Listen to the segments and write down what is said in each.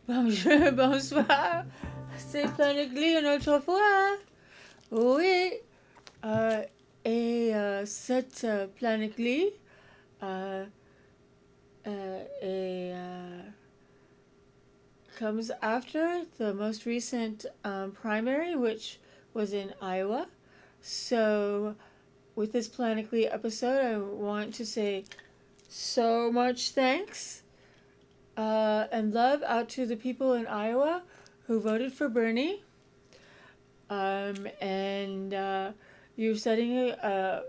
Bonjour, bonsoir, c'est Planet Glee une autre fois. Oui, cette Planet Glee euh, comes after the most recent primary, which was in Iowa. So, with this Planet Glee episode, I want to say so much thanks and love out to the people in Iowa who voted for Bernie. And you're setting a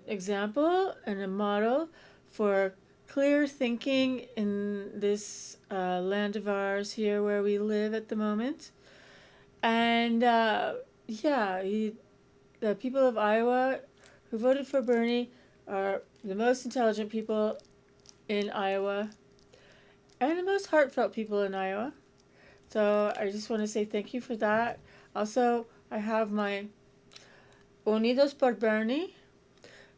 example and a model for clear thinking in this land of ours here where we live at the moment. And the people of Iowa who voted for Bernie are the most intelligent people in Iowa and the most heartfelt people in Iowa. So I just want to say thank you for that. Also, I have my Unidos por Bernie,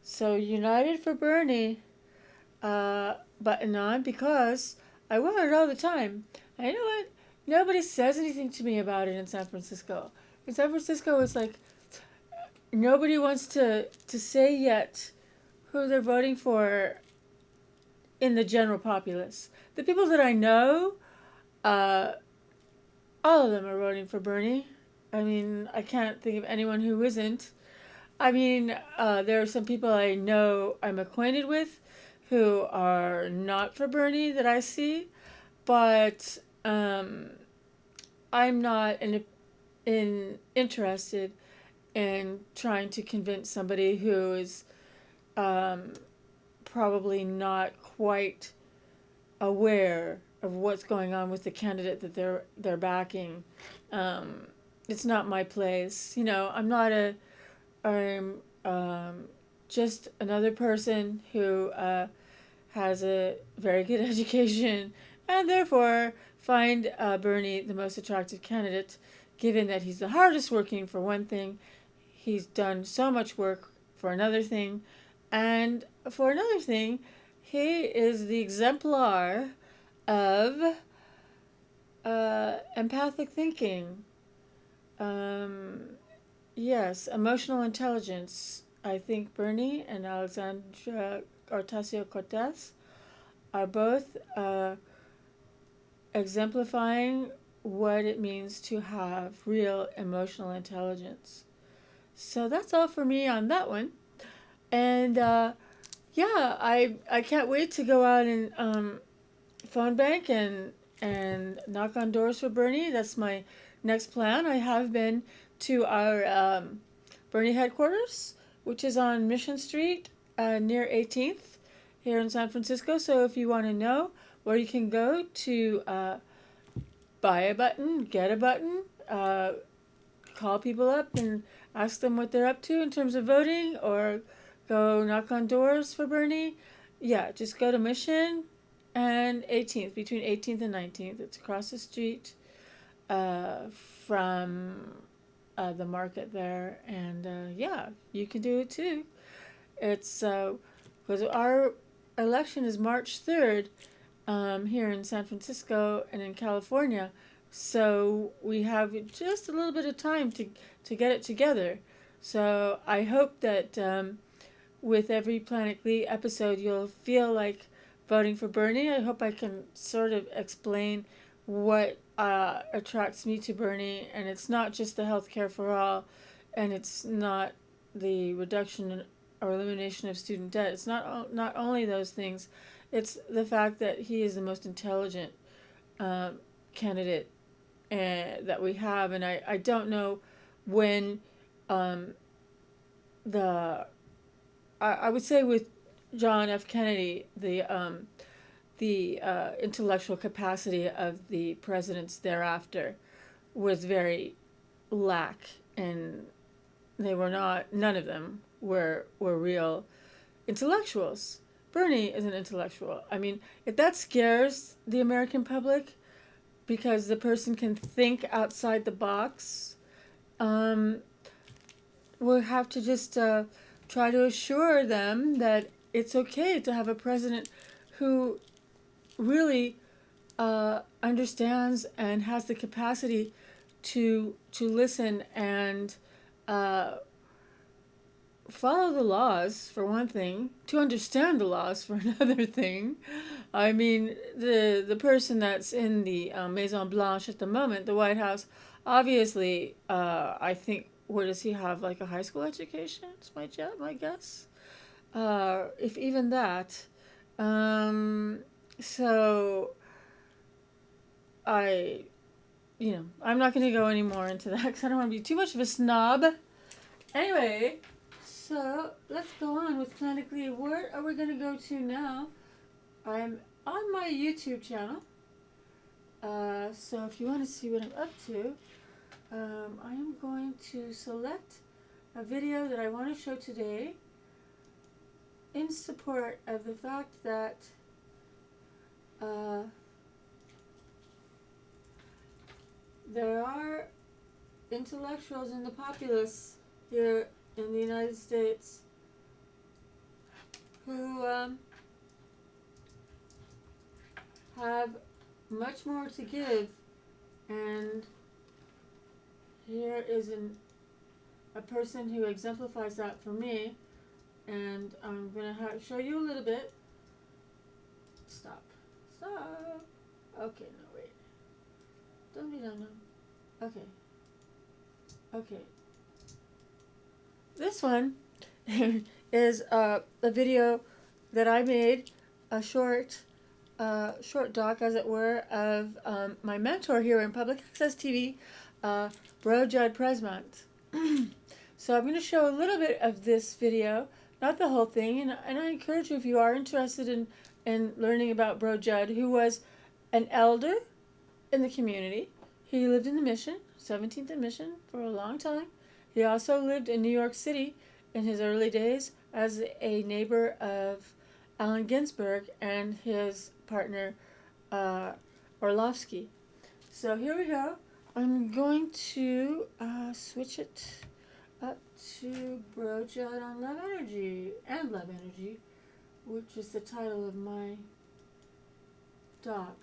so United for Bernie button on because I wear it all the time. And you know what? Nobody says anything to me about it in San Francisco. In San Francisco, it's like nobody wants to say yet who they're voting for in the general populace. The people that I know, all of them are voting for Bernie. I mean, I can't think of anyone who isn't. I mean, there are some people I know I'm acquainted with who are not for Bernie that I see, but I'm not interested in trying to convince somebody who is probably not quite aware of what's going on with the candidate that they're backing. It's not my place. You know, I'm just another person who has a very good education and therefore find Bernie the most attractive candidate, given that he's the hardest working for one thing, he's done so much work for another thing, and for another thing, he is the exemplar of empathic thinking. Yes, emotional intelligence. I think Bernie and Alexandra Ocasio-Cortez are both exemplifying what it means to have real emotional intelligence. So that's all for me on that one. And I can't wait to go out and phone bank and knock on doors for Bernie. That's my next plan. I have been to our Bernie headquarters, which is on Mission Street near 18th here in San Francisco. So if you want to know where you can go to buy a button, get a button, call people up and ask them what they're up to in terms of voting, or go knock on doors for Bernie, yeah, just go to Mission and 18th, between 18th and 19th. It's across the street from the market there. And yeah, you can do it too. It's because our election is March 3rd here in San Francisco and in California. So we have just a little bit of time to get it together. So I hope that with every Planet Glee episode, you'll feel like voting for Bernie. I hope I can sort of explain what attracts me to Bernie, and it's not just the health care for all, and it's not the reduction or elimination of student debt. It's not only those things, it's the fact that he is the most intelligent candidate that we have, and I don't know when um, I would say with John F. Kennedy, the intellectual capacity of the presidents thereafter was very lack, and they were not. None of them were real intellectuals. Bernie is an intellectual. I mean, if that scares the American public because the person can think outside the box, we'll have to just try to assure them that it's okay to have a president who really understands and has the capacity to listen and follow the laws, for one thing, to understand the laws, for another thing. I mean, the person that's in the Maison Blanche at the moment, the White House, obviously, I think, where does he have, like, a high school education? It's my guess. If even that. So, I'm not going to go any more into that because I don't want to be too much of a snob. Anyway, so let's go on with Planet Glee. Where are we going to go to now? I'm on my YouTube channel. So if you want to see what I'm up to, I am going to select a video that I want to show today in support of the fact that there are intellectuals in the populace here in the United States who have much more to give, and here is a person who exemplifies that for me, and I'm going to show you a little bit. Stop. Okay, no, wait. Don't be done now. Okay. This one is a video that I made, a short doc, as it were, of my mentor here in public access TV, Bro Jud Presmont. So I'm going to show a little bit of this video, not the whole thing, and I encourage you, if you are interested in learning about Bro Jud, who was an elder in the community. He lived in the Mission, 17th and Mission, for a long time. He also lived in New York City in his early days as a neighbor of Allen Ginsberg and his partner Orlovsky. So here we go. I'm going to switch it up to Bro Jud on Love Energy and Love Energy, which is the title of my doc.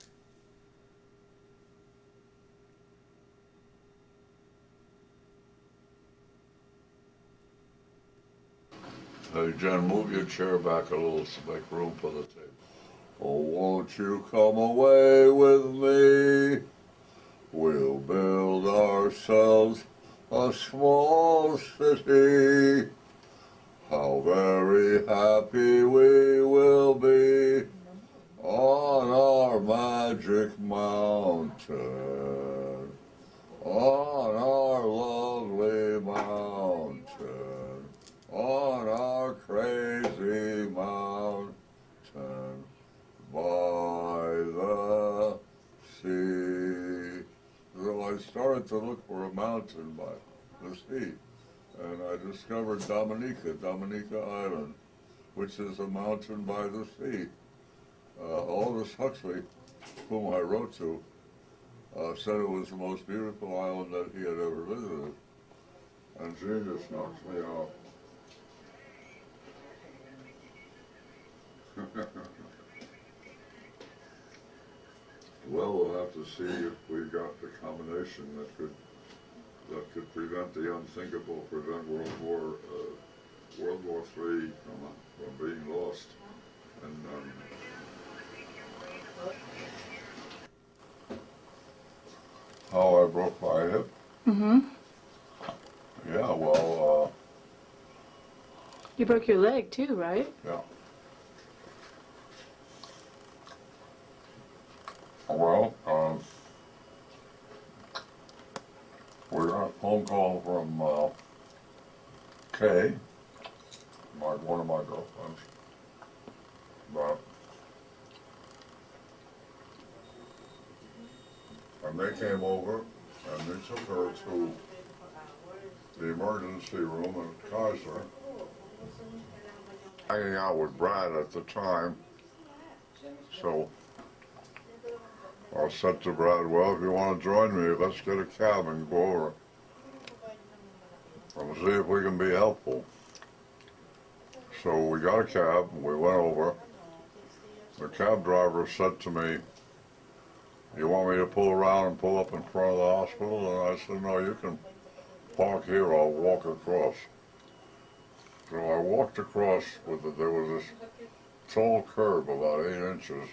Hey, Jen, move your chair back a little to make room for the table. Oh, won't you come away with me? We'll build ourselves a small city. How very happy we will be on our magic mountain, on our lovely mountain, on our crazy mountain, by the sea. So I started to look for a mountain by the sea, and I discovered Dominica Island, which is a mountain by the sea. Aldous Huxley, whom I wrote to, said it was the most beautiful island that he had ever visited. And genius knocks me off. Well, we'll have to see if we got the combination that could that could prevent the unthinkable, prevent World War III from being lost. And how I broke my hip? Mm-hmm. Yeah, well, You broke your leg too, right? yeah. Well, we got a phone call from Kay, one of my girlfriends. But, and they came over and they took her to the emergency room at Kaiser. Hanging out with Brad at the time, so I said to Brad, well, if you want to join me, let's get a cab and go over and see if we can be helpful. So we got a cab, we went over. The cab driver said to me, you want me to pull around and pull up in front of the hospital? And I said, no, you can park here, I'll walk across. So I walked across there was this tall curb about 8 inches.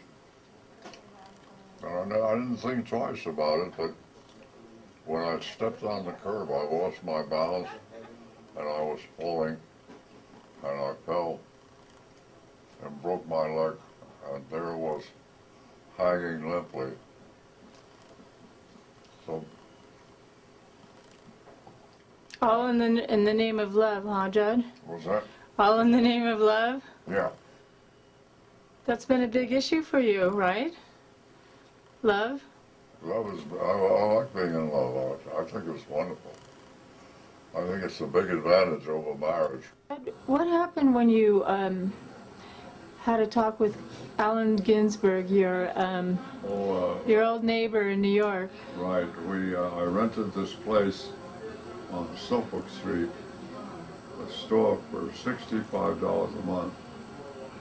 And I didn't think twice about it, but when I stepped on the curb, I lost my balance and I was falling and I fell and broke my leg, and there it was, hanging limply. So, All in the name of love, huh, Jud? was that? All in the name of love? Yeah. That's been a big issue for you, right? Love? Love is, I like being in love. I think it's wonderful. I think it's a big advantage over marriage. What happened when you had a talk with Allen Ginsberg, your old neighbor in New York? Right. I rented this place on Suffolk Street, a store for $65 a month.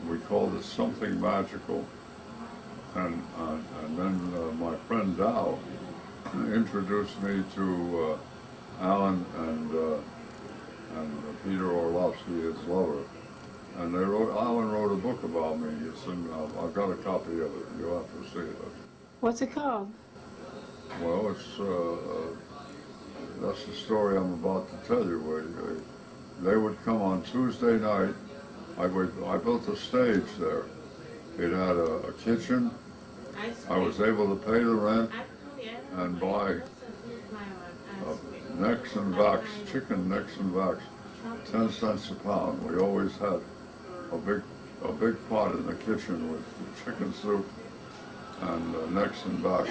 We called it Something Magical. And then my friend Dow introduced me to Alan and Peter Orlovsky, his lover. And Alan wrote a book about me. I've got a copy of it. You'll have to see it. What's it called? Well, that's the story I'm about to tell you. They would come on Tuesday night. I built a stage there. It had a kitchen. I was able to pay the rent and buy necks and backs, chicken necks and backs, 10 cents a pound. We always had a big pot in the kitchen with chicken soup and necks and backs.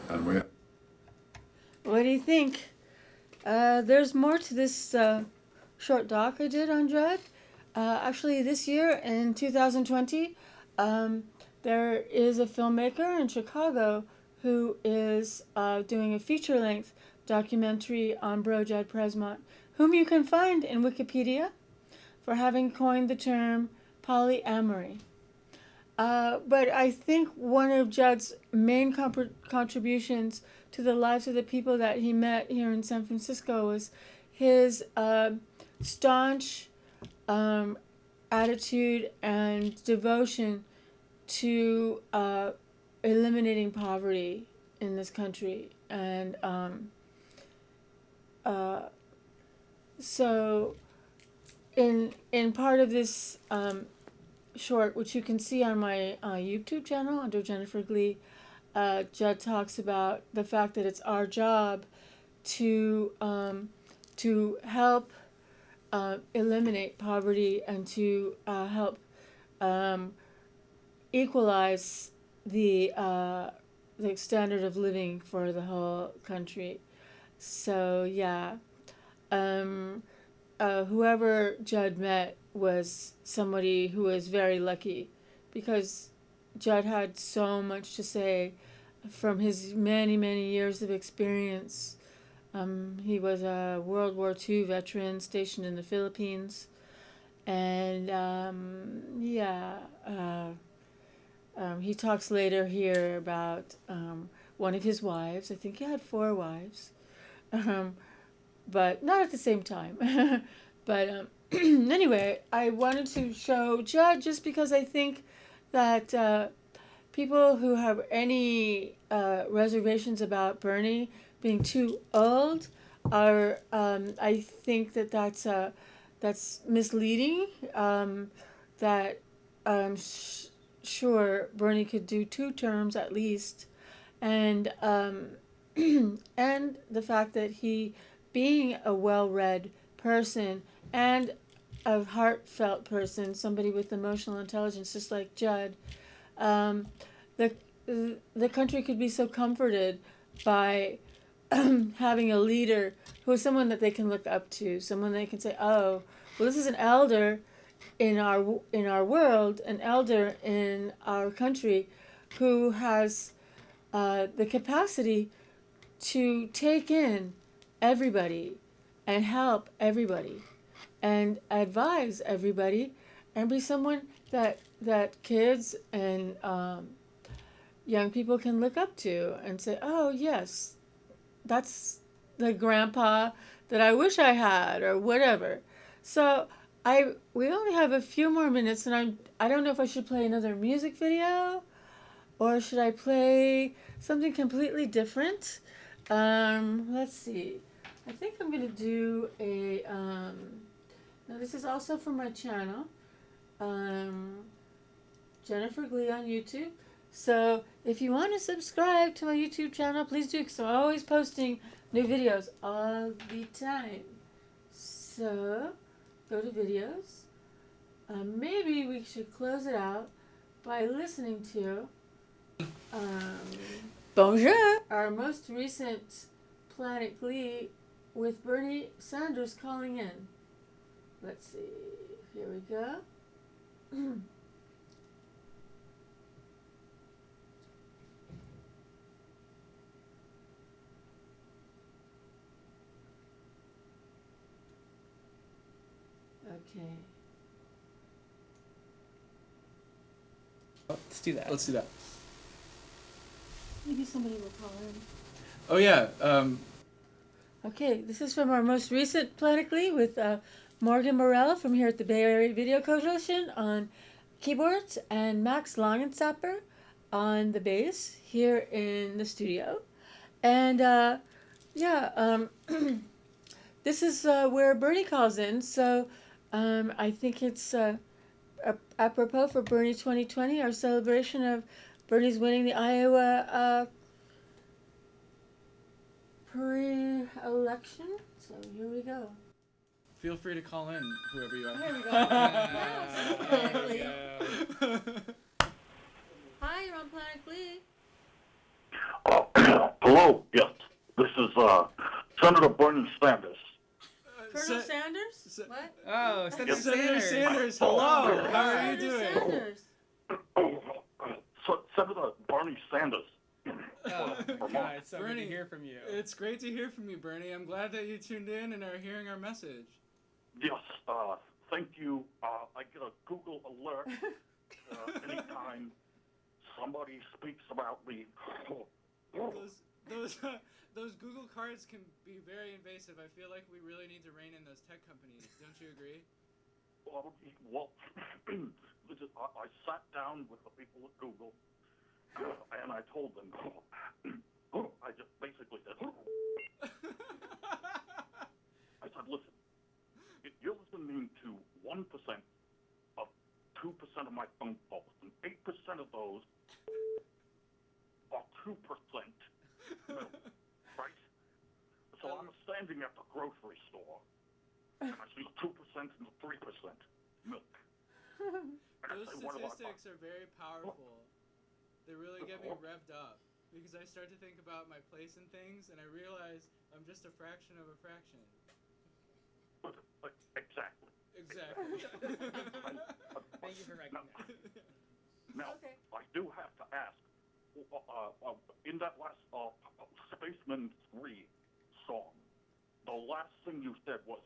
And we. What do you think? There's more to this short doc I did on Jud. Actually, this year in 2020, there is a filmmaker in Chicago who is doing a feature-length documentary on Bro Jud Presmont, whom you can find in Wikipedia for having coined the term polyamory. But I think one of Jud's main contributions to the lives of the people that he met here in San Francisco was his staunch attitude and devotion to eliminating poverty in this country. And so in part of this short, which you can see on my YouTube channel under Jennifer Glee, Jud talks about the fact that it's our job to help eliminate poverty and to help equalize the standard of living for the whole country. So yeah, whoever Jud met was somebody who was very lucky, because Jud had so much to say from his many years of experience. He was a World War II veteran stationed in the Philippines, and he talks later here about one of his wives. I think he had 4 wives. um, but not at the same time. But anyway, I wanted to show Jud just because I think that people who have any reservations about Bernie being too old are, I think that that's misleading. That I'm sure Bernie could do 2 terms at least, and and the fact that he, being a well-read person and a heartfelt person, somebody with emotional intelligence, just like Jud, um, the the country could be so comforted by having a leader who is someone that they can look up to, someone they can say, "Oh, well, this is an elder in our world, an elder in our country, who has the capacity to take in everybody and help everybody and advise everybody and be someone that kids and young people can look up to and say, oh yes, that's the grandpa that I wish I had or whatever. So we only have a few more minutes, and I don't know if I should play another music video or should I play something completely different. Let's see. I think I'm gonna do a. Now this is also from my channel, um, Jennifer Glee on YouTube. So if you want to subscribe to my YouTube channel, please do, because I'm always posting new videos all the time. So go to videos. Maybe we should close it out by listening to um, Bonjour, our most recent Planet Glee with Bernie Sanders calling in. Let's see. Here we go. Okay. Let's do that. Let's do that. Maybe somebody will call in. Oh yeah. Okay, this is from our most recent Planet Glee with Morgan Morell from here at the Bay Area Video Coalition on keyboards and Max Langensapper on the bass here in the studio. And this is where Bernie calls in. So I think it's apropos for Bernie 2020, our celebration of Bernie's winning the Iowa pre-election. So here we go. Feel free to call in, whoever you are. Here we go. Hi, you're on Planet Glee. Hello, yes. This is Senator Bernie Sanders. Colonel Sanders? What? Oh, Senator Sanders. Hello. How are you doing? Sanders. Senator Bernie Sanders. Oh, God, it's so good to hear from you. It's great to hear from you, Bernie. I'm glad that you tuned in and are hearing our message. Yes, thank you. I get a Google alert anytime somebody speaks about me. Those Google cards can be very invasive. I feel like we really need to rein in those tech companies. Don't you agree? Well, I sat down with the people at Google, and I told them, I just basically said, I said, listen, you're listening to 1% of 2% of my phone calls, and 8% of those are 2%. Right? So I'm standing at the grocery store, and I see 2% and 3% milk. Those statistics are very powerful. They really get me revved up, because I start to think about my place in things, and I realize I'm just a fraction of a fraction. Exactly. Thank you for recognizing. Now, okay. I do have to ask, in that last Spaceman 3 song, the last thing you said was,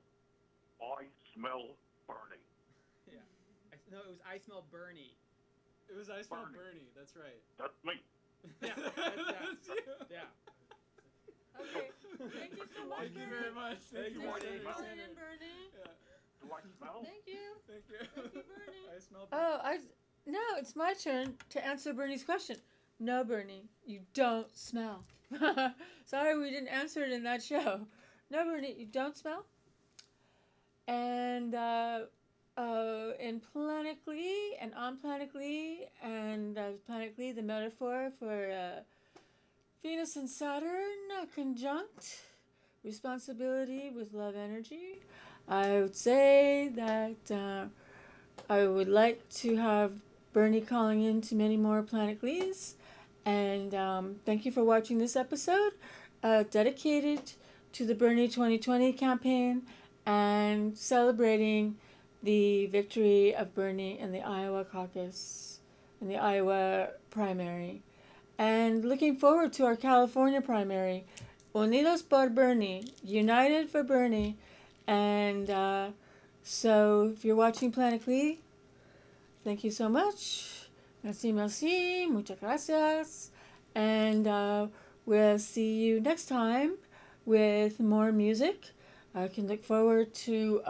I smell Bernie. Yeah. No, it was I smell Bernie. It was I smell Bernie, that's right. That's me. Yeah, that's you. Yeah. Okay. Thank you so much, Thank you very much. Thank you, Thanks Bernie. for calling in, Bernie. Yeah. Do I smell? Thank you. Thank you. Thank you, Bernie. I smell. No, it's my turn to answer Bernie's question. No, Bernie, you don't smell. Sorry we didn't answer it in that show. No, Bernie, you don't smell. And in Planet Glee and on Planet Glee and Planet Glee, the metaphor for Venus and Saturn conjunct responsibility with love energy. I would say that I would like to have Bernie calling in to many more Planet Glees. And thank you for watching this episode dedicated to the Bernie 2020 campaign and celebrating the victory of Bernie in the Iowa caucus, in the Iowa primary. And looking forward to our California primary. Unidos por Bernie, united for Bernie. And so if you're watching Planet Glee, thank you so much. Merci, merci, muchas gracias. And we'll see you next time with more music. I can look forward to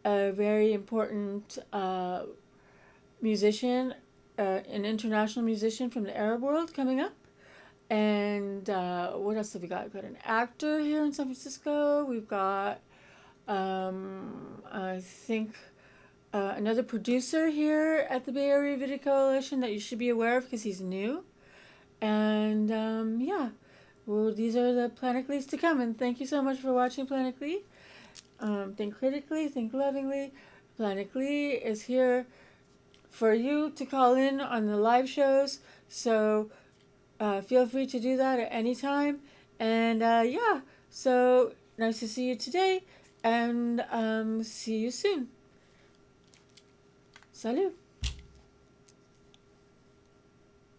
a very important musician, an international musician from the Arab world coming up. And what else have we got? We've got an actor here in San Francisco. We've got, I think, another producer here at the Bay Area Video Coalition that you should be aware of because he's new. And yeah, well, these are the Planet Glees to come. And thank you so much for watching Planet Glee. Think critically, think lovingly. Planet Glee is here for you to call in on the live shows. So feel free to do that at any time. And yeah, so nice to see you today. And see you soon. Salut.